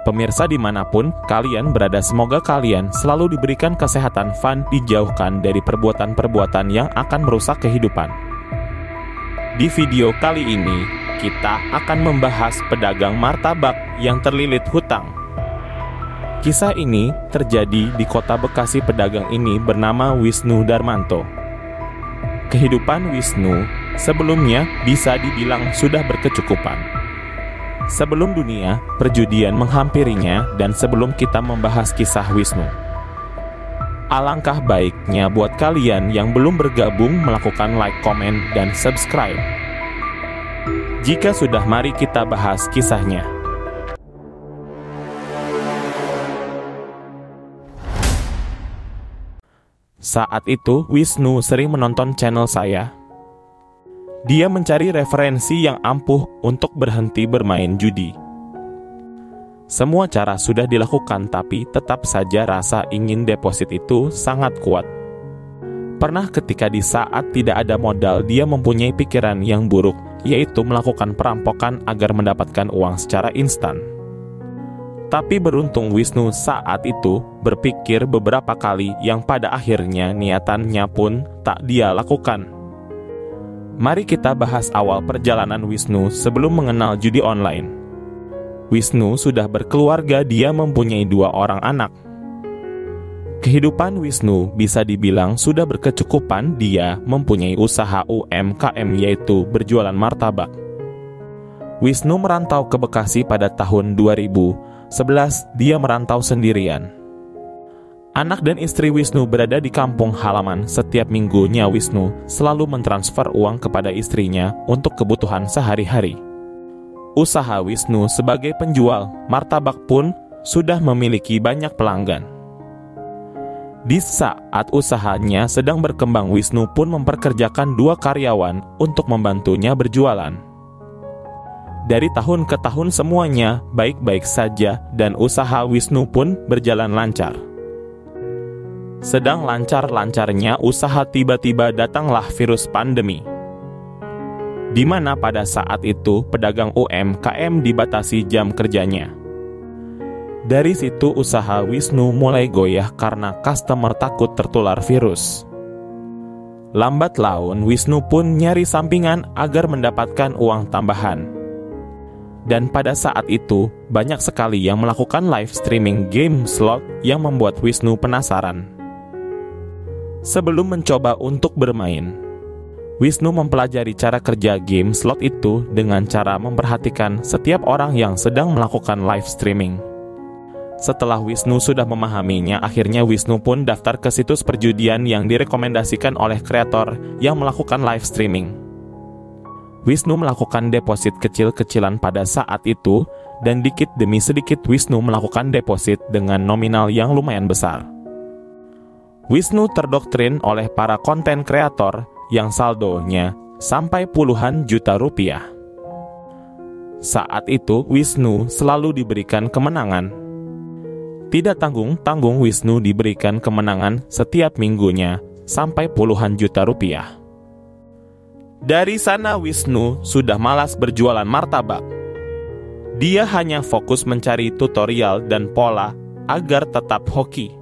Pemirsa dimanapun kalian berada, semoga kalian selalu diberikan kesehatan fun, dijauhkan dari perbuatan-perbuatan yang akan merusak kehidupan. Di video kali ini, kita akan membahas pedagang martabak yang terlilit hutang. Kisah ini terjadi di kota Bekasi. Pedagang ini bernama Wisnu Darmanto. Kehidupan Wisnu sebelumnya bisa dibilang sudah berkecukupan. Sebelum dunia perjudian menghampirinya dan sebelum kita membahas kisah Wisnu, alangkah baiknya buat kalian yang belum bergabung melakukan like, komen, dan subscribe. Jika sudah, mari kita bahas kisahnya. Saat itu Wisnu sering menonton channel saya. Dia mencari referensi yang ampuh untuk berhenti bermain judi. Semua cara sudah dilakukan, tapi tetap saja rasa ingin deposit itu sangat kuat. Pernah ketika di saat tidak ada modal, dia mempunyai pikiran yang buruk, yaitu melakukan perampokan agar mendapatkan uang secara instan. Tapi beruntung Wisnu saat itu berpikir beberapa kali yang pada akhirnya niatannya pun tak dia lakukan. Mari kita bahas awal perjalanan Wisnu sebelum mengenal judi online. Wisnu sudah berkeluarga, dia mempunyai 2 orang anak. Kehidupan Wisnu bisa dibilang sudah berkecukupan. Dia mempunyai usaha UMKM, yaitu berjualan martabak. Wisnu merantau ke Bekasi pada tahun 2011. Dia merantau sendirian. Anak dan istri Wisnu berada di kampung halaman. Setiap minggunya Wisnu selalu mentransfer uang kepada istrinya untuk kebutuhan sehari-hari. Usaha Wisnu sebagai penjual martabak pun sudah memiliki banyak pelanggan. Di saat usahanya sedang berkembang, Wisnu pun memperkerjakan 2 karyawan untuk membantunya berjualan. Dari tahun ke tahun semuanya baik-baik saja dan usaha Wisnu pun berjalan lancar. Sedang lancar-lancarnya usaha, tiba-tiba datanglah virus pandemi, di mana pada saat itu pedagang UMKM dibatasi jam kerjanya. Dari situ usaha Wisnu mulai goyah karena customer takut tertular virus. Lambat laun Wisnu pun nyari sampingan agar mendapatkan uang tambahan. Dan pada saat itu banyak sekali yang melakukan live streaming game slot yang membuat Wisnu penasaran. Sebelum mencoba untuk bermain, Wisnu mempelajari cara kerja game slot itu dengan cara memperhatikan setiap orang yang sedang melakukan live streaming. Setelah Wisnu sudah memahaminya, akhirnya Wisnu pun daftar ke situs perjudian yang direkomendasikan oleh kreator yang melakukan live streaming. Wisnu melakukan deposit kecil-kecilan pada saat itu, dan dikit demi sedikit Wisnu melakukan deposit dengan nominal yang lumayan besar. Wisnu terdoktrin oleh para konten kreator yang saldonya sampai puluhan juta rupiah. Saat itu Wisnu selalu diberikan kemenangan. Tidak tanggung-tanggung Wisnu diberikan kemenangan setiap minggunya sampai puluhan juta rupiah. Dari sana Wisnu sudah malas berjualan martabak. Dia hanya fokus mencari tutorial dan pola agar tetap hoki.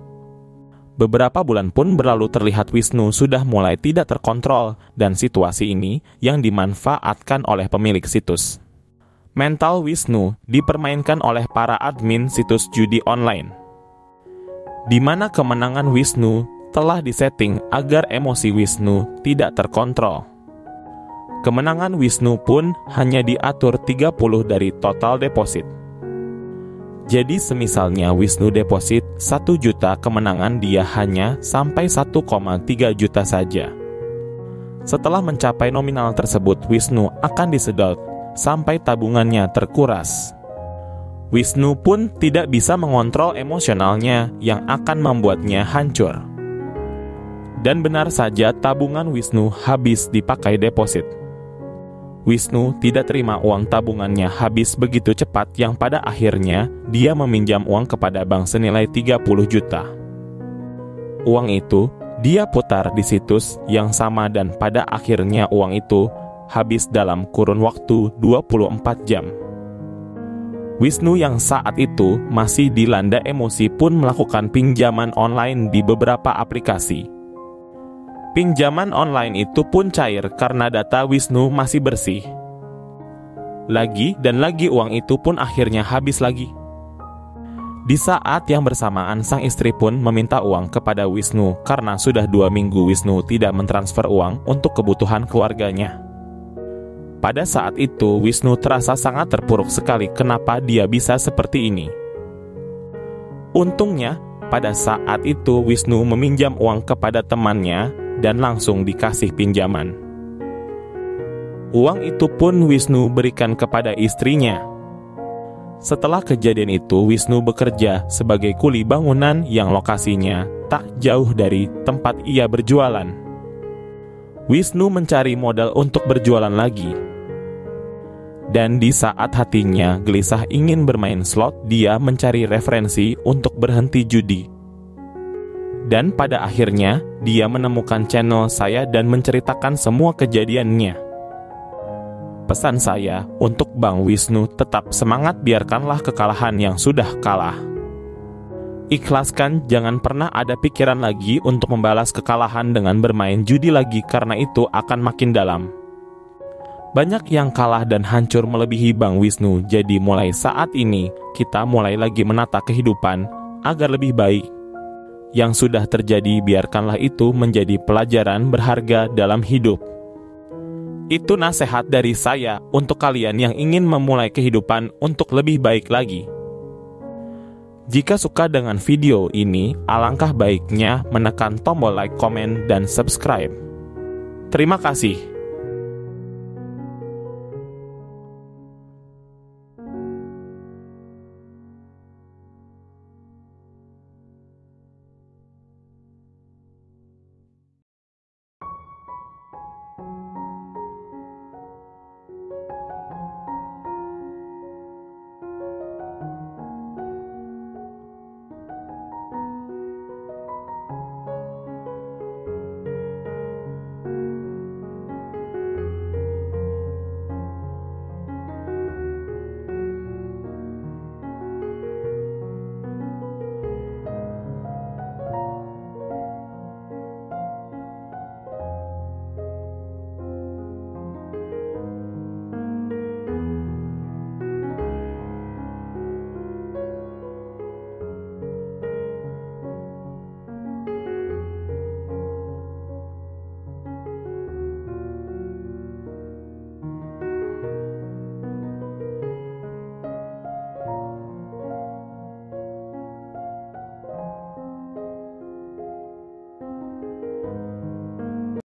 Beberapa bulan pun berlalu, terlihat Wisnu sudah mulai tidak terkontrol, dan situasi ini yang dimanfaatkan oleh pemilik situs. Mental Wisnu dipermainkan oleh para admin situs judi online, di mana kemenangan Wisnu telah disetting agar emosi Wisnu tidak terkontrol. Kemenangan Wisnu pun hanya diatur 30 dari total deposit. Jadi semisalnya Wisnu deposit 1 juta, kemenangan dia hanya sampai 1,3 juta saja. Setelah mencapai nominal tersebut, Wisnu akan disedot sampai tabungannya terkuras. Wisnu pun tidak bisa mengontrol emosionalnya yang akan membuatnya hancur. Dan benar saja tabungan Wisnu habis dipakai deposit. Wisnu tidak terima uang tabungannya habis begitu cepat, yang pada akhirnya dia meminjam uang kepada bank senilai 30 juta. Uang itu dia putar di situs yang sama dan pada akhirnya uang itu habis dalam kurun waktu 24 jam. Wisnu yang saat itu masih dilanda emosi pun melakukan pinjaman online di beberapa aplikasi. Pinjaman online itu pun cair karena data Wisnu masih bersih. Lagi dan lagi uang itu pun akhirnya habis lagi. Di saat yang bersamaan sang istri pun meminta uang kepada Wisnu karena sudah 2 minggu Wisnu tidak mentransfer uang untuk kebutuhan keluarganya. Pada saat itu Wisnu terasa sangat terpuruk sekali kenapa dia bisa seperti ini. Untungnya pada saat itu Wisnu meminjam uang kepada temannya dan langsung dikasih pinjaman. Uang itu pun Wisnu berikan kepada istrinya. Setelah kejadian itu, Wisnu bekerja sebagai kuli bangunan yang lokasinya tak jauh dari tempat ia berjualan. Wisnu mencari modal untuk berjualan lagi. Dan di saat hatinya gelisah ingin bermain slot, dia mencari referensi untuk berhenti judi. Dan pada akhirnya, dia menemukan channel saya dan menceritakan semua kejadiannya. Pesan saya untuk Bang Wisnu, tetap semangat, biarkanlah kekalahan yang sudah kalah. Ikhlaskan, jangan pernah ada pikiran lagi untuk membalas kekalahan dengan bermain judi lagi karena itu akan makin dalam. Banyak yang kalah dan hancur melebihi Bang Wisnu, jadi mulai saat ini kita mulai lagi menata kehidupan agar lebih baik. Yang sudah terjadi biarkanlah itu menjadi pelajaran berharga dalam hidup. Itu nasihat dari saya untuk kalian yang ingin memulai kehidupan untuk lebih baik lagi. Jika suka dengan video ini, alangkah baiknya menekan tombol like, komen, dan subscribe. Terima kasih.